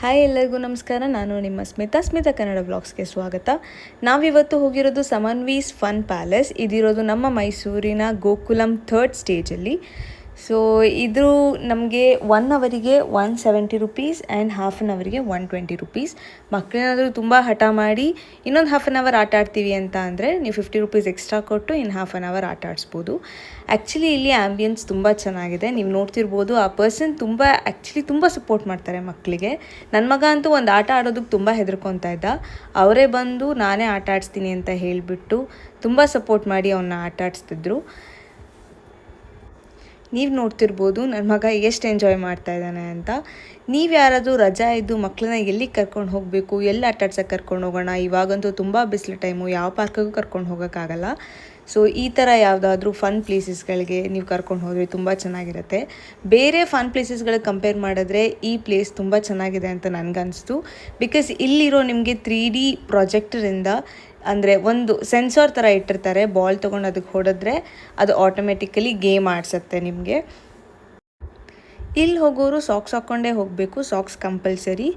Hi ಎಲ್ಲರಿಗೂ ನಮಸ್ಕಾರ. ನಾನು ನಿಮ್ಮ ಸ್ಮಿತಾ ಕನ್ನಡ ವ್ಲಾಗ್ಸ್ಗೆ ಸ್ವಾಗತ. ನಾವಿವತ್ತು ಹೋಗಿರೋದು ಸಮನ್ವೀಸ್ ಫನ್ ಪ್ಯಾಲೇಸ್. ಇದಿರೋದು ನಮ್ಮ ಮೈಸೂರಿನ ಗೋಕುಲಂ 3rd ಸ್ಟೇಜಲ್ಲಿ. ಸೊ ಇದು ನಮಗೆ 1 ಅವರಿಗೆ 170 ರುಪೀಸ್ ಆ್ಯಂಡ್ ಹಾಫ್ ಆನ್ ಅವರಿಗೆ 120 ರುಪೀಸ್. ಮಕ್ಕಳೇನಾದರೂ ತುಂಬ ಹಠ ಮಾಡಿ ಇನ್ನೊಂದು ಹಾಫ್ ಆನ್ ಅವರ್ ಆಟ ಆಡ್ತೀವಿ ಅಂತ ಅಂದರೆ ನೀವು 50 ರುಪೀಸ್ ಎಕ್ಸ್ಟ್ರಾ ಕೊಟ್ಟು ಇನ್ನು ಹಾಫ್ ಆನ್ ಅವರ್ ಆಟ ಆಡಿಸ್ಬೋದು. ಆ್ಯಕ್ಚುಲಿ ಇಲ್ಲಿ ಆ್ಯಂಬಿಯನ್ಸ್ ತುಂಬ ಚೆನ್ನಾಗಿದೆ. ನೀವು ನೋಡ್ತಿರ್ಬೋದು, ಆ ಪರ್ಸನ್ ತುಂಬ ಸಪೋರ್ಟ್ ಮಾಡ್ತಾರೆ ಮಕ್ಕಳಿಗೆ. ನನ್ನ ಮಗ ಅಂತೂ ಒಂದು ಆಟ ಆಡೋದಕ್ಕೆ ತುಂಬ ಹೆದರ್ಕೊತಾ ಇದ್ದ. ಅವರೇ ಬಂದು ನಾನೇ ಆಟ ಆಡಿಸ್ತೀನಿ ಅಂತ ಹೇಳಿಬಿಟ್ಟು ತುಂಬ ಸಪೋರ್ಟ್ ಮಾಡಿ ಅವನ್ನ ಆಟ ಆಡಿಸ್ತಿದ್ರು. ನೀವು ನೋಡ್ತಿರ್ಬೋದು ನನ್ನ ಮಗ ಎಷ್ಟು ಎಂಜಾಯ್ ಮಾಡ್ತಾ ಇದ್ದಾನೆ ಅಂತ. ನೀವು ಯಾರಾದರೂ ರಜಾ ಇದ್ದು ಮಕ್ಕಳನ್ನ ಎಲ್ಲಿಗೆ ಕರ್ಕೊಂಡು ಹೋಗಬೇಕು, ಎಲ್ಲಿ ಆಟ ಆಡ್ಸೋಕ್ಕೆ ಕರ್ಕೊಂಡು ಹೋಗೋಣ, ಇವಾಗಂತೂ ತುಂಬ ಬಿಸಿಲು ಟೈಮು, ಯಾವ ಪಾರ್ಕಿಗೂ ಕರ್ಕೊಂಡು ಹೋಗೋಕ್ಕಾಗಲ್ಲ. ಸೊ ಈ ಥರ ಯಾವುದಾದ್ರೂ ಫನ್ ಪ್ಲೇಸಸ್ಗಳಿಗೆ ನೀವು ಕರ್ಕೊಂಡು ಹೋದರೆ ತುಂಬ ಚೆನ್ನಾಗಿರುತ್ತೆ. ಬೇರೆ ಫನ್ ಪ್ಲೇಸಸ್ಗಳಿಗೆ ಕಂಪೇರ್ ಮಾಡಿದ್ರೆ ಈ ಪ್ಲೇಸ್ ತುಂಬ ಚೆನ್ನಾಗಿದೆ ಅಂತ ನನಗನ್ನಿಸ್ತು. ಬಿಕಾಸ್ ಇಲ್ಲಿರೋ ನಿಮಗೆ 3D ಪ್ರಾಜೆಕ್ಟರಿಂದ ಅಂದರೆ ಒಂದು ಸೆನ್ಸಾರ್ ಥರ ಇಟ್ಟಿರ್ತಾರೆ. ಬಾಲ್ ತೊಗೊಂಡು ಅದಕ್ಕೆ ಹೊಡೆದ್ರೆ ಅದು ಆಟೋಮೆಟಿಕಲಿ ಗೇಮ್ ಆಡಿಸುತ್ತೆ ನಿಮಗೆ. ಇಲ್ಲಿ ಹೋಗೋರು ಸಾಕ್ಸ್ ಹಾಕ್ಕೊಂಡೇ ಹೋಗಬೇಕು, ಸಾಕ್ಸ್ ಕಂಪಲ್ಸರಿ.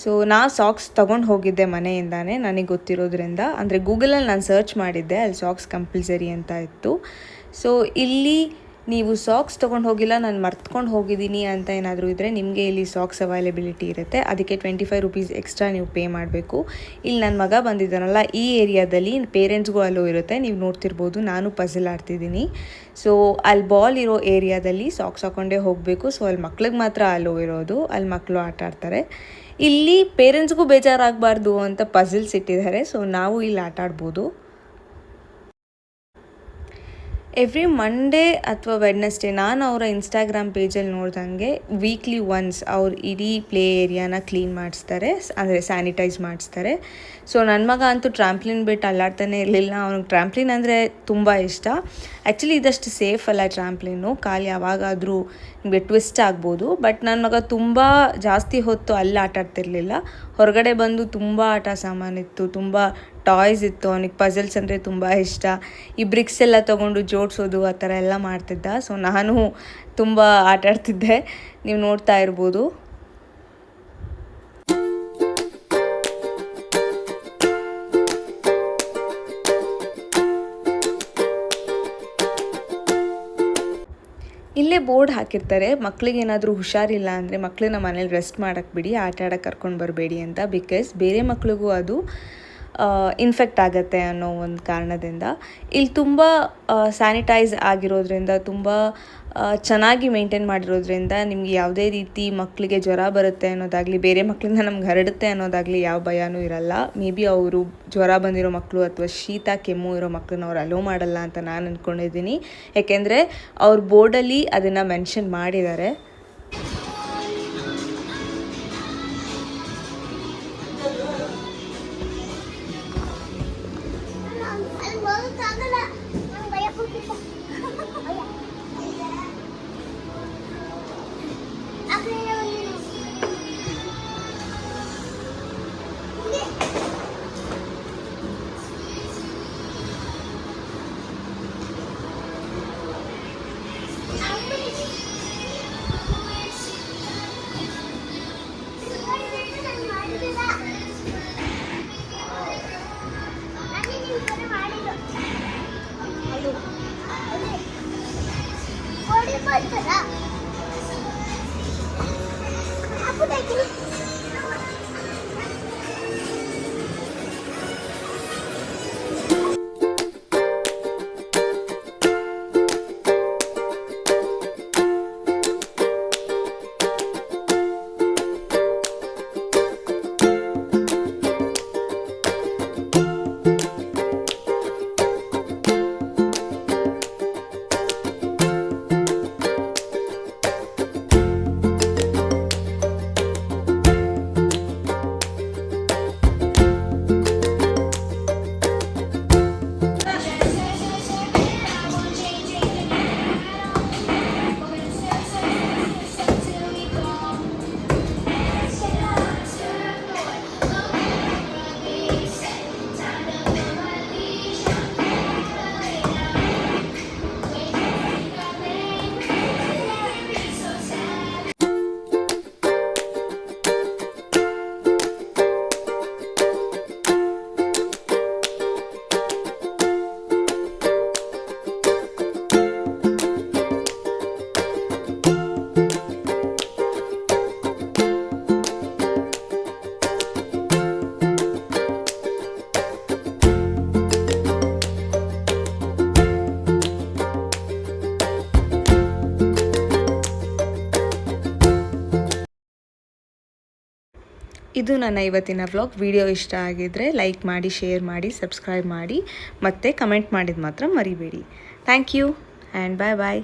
ಸೊ ನಾನು ಸಾಕ್ಸ್ ತೊಗೊಂಡು ಹೋಗಿದ್ದೆ ಮನೆಯಿಂದಾನೆ, ನನಗೆ ಗೊತ್ತಿರೋದ್ರಿಂದ. ಅಂದರೆ ಗೂಗಲಲ್ಲಿ ನಾನು ಸರ್ಚ್ ಮಾಡಿದ್ದೆ, ಅಲ್ಲಿ ಸಾಕ್ಸ್ ಕಂಪಲ್ಸರಿ ಅಂತ ಇತ್ತು. ಸೊ ಇಲ್ಲಿ ನೀವು ಸಾಕ್ಸ್ ತೊಗೊಂಡು ಹೋಗಿಲ್ಲ, ನಾನು ಮರ್ತ್ಕೊಂಡು ಹೋಗಿದ್ದೀನಿ ಅಂತ ಏನಾದರೂ ಇದ್ದರೆ ನಿಮಗೆ ಇಲ್ಲಿ ಸಾಕ್ಸ್ ಅವೈಲೇಬಿಲಿಟಿ ಇರುತ್ತೆ. ಅದಕ್ಕೆ 25 ರುಪೀಸ್ ಎಕ್ಸ್ಟ್ರಾ ನೀವು ಪೇ ಮಾಡಬೇಕು. ಇಲ್ಲಿ ನನ್ನ ಮಗ ಬಂದಿದ್ದಾನಲ್ಲ, ಈ ಏರಿಯಾದಲ್ಲಿ ಪೇರೆಂಟ್ಸ್ಗೂ ಅಲ್ಲೋ ಇರುತ್ತೆ. ನೀವು ನೋಡ್ತಿರ್ಬೋದು, ನಾನು ಪಝಲ್ ಆಡ್ತಿದ್ದೀನಿ. ಸೊ ಅಲ್ಲಿ ಬಾಲ್ ಇರೋ ಏರಿಯಾದಲ್ಲಿ ಸಾಕ್ಸ್ ಹಾಕ್ಕೊಂಡೇ ಹೋಗಬೇಕು. ಸೊ ಅಲ್ಲಿ ಮಕ್ಳಿಗೆ ಮಾತ್ರ ಅಲ್ಲೋ ಇರೋದು, ಅಲ್ಲಿ ಮಕ್ಕಳು ಆಟ ಆಡ್ತಾರೆ. ಇಲ್ಲಿ ಪೇರೆಂಟ್ಸ್ಗೂ ಬೇಜಾರಾಗಬಾರ್ದು ಅಂತ ಪಝಲ್ಸ್ ಇಟ್ಟಿದ್ದಾರೆ. ಸೊ ನಾವು ಇಲ್ಲಿ ಆಟ ಆಡ್ಬೋದು. ಎವ್ರಿ ಮಂಡೇ ಅಥವಾ ವೆಡ್ನೆಸ್ಡೇ ನಾನು ಅವರ ಇನ್ಸ್ಟಾಗ್ರಾಮ್ ಪೇಜಲ್ಲಿ ನೋಡ್ದಂಗೆ ವೀಕ್ಲಿ ಒನ್ಸ್ ಅವ್ರು ಇಡೀ ಪ್ಲೇ ಏರಿಯಾನ ಕ್ಲೀನ್ ಮಾಡಿಸ್ತಾರೆ, ಅಂದರೆ ಸ್ಯಾನಿಟೈಸ್ ಮಾಡಿಸ್ತಾರೆ. ಸೊ ನನ್ನ ಮಗ ಅಂತೂ ಟ್ರಾಂಪ್ಲಿನ್ ಬಿಟ್ಟು ಅಲ್ಲಾಡ್ತಾನೆ ಇರಲಿಲ್ಲ. ಅವ್ನಿಗೆ ಟ್ರಾಂಪ್ಲಿನ್ ಅಂದರೆ ತುಂಬ ಇಷ್ಟ. ಆ್ಯಕ್ಚುಲಿ ಇದಷ್ಟು ಸೇಫ್ ಅಲ್ಲ ಟ್ರಾಂಪ್ಲಿನ್ನು, ಕಾಲು ಯಾವಾಗಾದರೂ ನಿಮಗೆ ಟ್ವಿಸ್ಟ್ ಆಗ್ಬೋದು. ಬಟ್ ನನ್ನ ಮಗ ತುಂಬ ಜಾಸ್ತಿ ಹೊತ್ತು ಅಲ್ಲಿ ಆಟ ಆಡ್ತಿರ್ಲಿಲ್ಲ. ಹೊರಗಡೆ ಬಂದು ತುಂಬ ಆಟ ಸಾಮಾನಿತ್ತು, ತುಂಬ ಟಾಯ್ಸ್ ಇತ್ತು. ಅವನಿಗೆ ಪಝಲ್ಸ್ ಅಂದರೆ ತುಂಬ ಇಷ್ಟ. ಈ ಬ್ರಿಕ್ಸ್ ಎಲ್ಲ ತೊಗೊಂಡು ಜೋಡಿಸೋದು ಆ ಥರ ಎಲ್ಲ ಮಾಡ್ತಿದ್ದ. ಸೊ ನಾನು ತುಂಬ ಆಟ ಆಡ್ತಿದ್ದೆ, ನೀವು ನೋಡ್ತಾ ಇರ್ಬೋದು. ಇಲ್ಲೇ ಬೋರ್ಡ್ ಹಾಕಿರ್ತಾರೆ, ಮಕ್ಳಿಗೆ ಏನಾದರೂ ಹುಷಾರಿಲ್ಲ ಅಂದರೆ ಮಕ್ಕಳನ್ನ ಮನೇಲಿ ರೆಸ್ಟ್ ಮಾಡೋಕ್ಕೆ ಬಿಡಿ, ಆಟ ಆಡೋಕ್ಕೆ ಕರ್ಕೊಂಡು ಬರಬೇಡಿ ಅಂತ. ಬಿಕಾಸ್ ಬೇರೆ ಮಕ್ಳಿಗೂ ಅದು ಇನ್ಫೆಕ್ಟ್ ಆಗುತ್ತೆ ಅನ್ನೋ ಒಂದು ಕಾರಣದಿಂದ. ಇಲ್ಲಿ ತುಂಬ ಸ್ಯಾನಿಟೈಸ್ ಆಗಿರೋದ್ರಿಂದ, ತುಂಬ ಚೆನ್ನಾಗಿ ಮೇಂಟೈನ್ ಮಾಡಿರೋದ್ರಿಂದ ನಿಮಗೆ ಯಾವುದೇ ರೀತಿ ಮಕ್ಕಳಿಗೆ ಜ್ವರ ಬರುತ್ತೆ ಅನ್ನೋದಾಗಲಿ, ಬೇರೆ ಮಕ್ಕಳಿಂದ ನಮ್ಗೆ ಹರಡುತ್ತೆ ಅನ್ನೋದಾಗಲಿ ಯಾವ ಭಯನೂ ಇರಲ್ಲ. ಮೇ ಬಿ ಅವರು ಜ್ವರ ಬಂದಿರೋ ಮಕ್ಕಳು ಅಥವಾ ಶೀತ ಕೆಮ್ಮು ಇರೋ ಮಕ್ಕಳನ್ನ ಅವ್ರು ಅಲೋ ಮಾಡಲ್ಲ ಅಂತ ನಾನು ಅಂದ್ಕೊಂಡಿದ್ದೀನಿ. ಯಾಕೆಂದರೆ ಅವ್ರ ಬೋರ್ಡಲ್ಲಿ ಅದನ್ನು ಮೆನ್ಷನ್ ಮಾಡಿದ್ದಾರೆ. ಇದು ನನ್ನ ಇವತ್ತಿನ ವ್ಲಾಗ್. ವಿಡಿಯೋ ಇಷ್ಟ ಆಗಿದ್ದರೆ ಲೈಕ್ ಮಾಡಿ, ಶೇರ್ ಮಾಡಿ, ಸಬ್ಸ್ಕ್ರೈಬ್ ಮಾಡಿ, ಮತ್ತು ಕಮೆಂಟ್ ಮಾಡಿದ ಮಾತ್ರ ಮರಿಬೇಡಿ. Thank you and bye bye.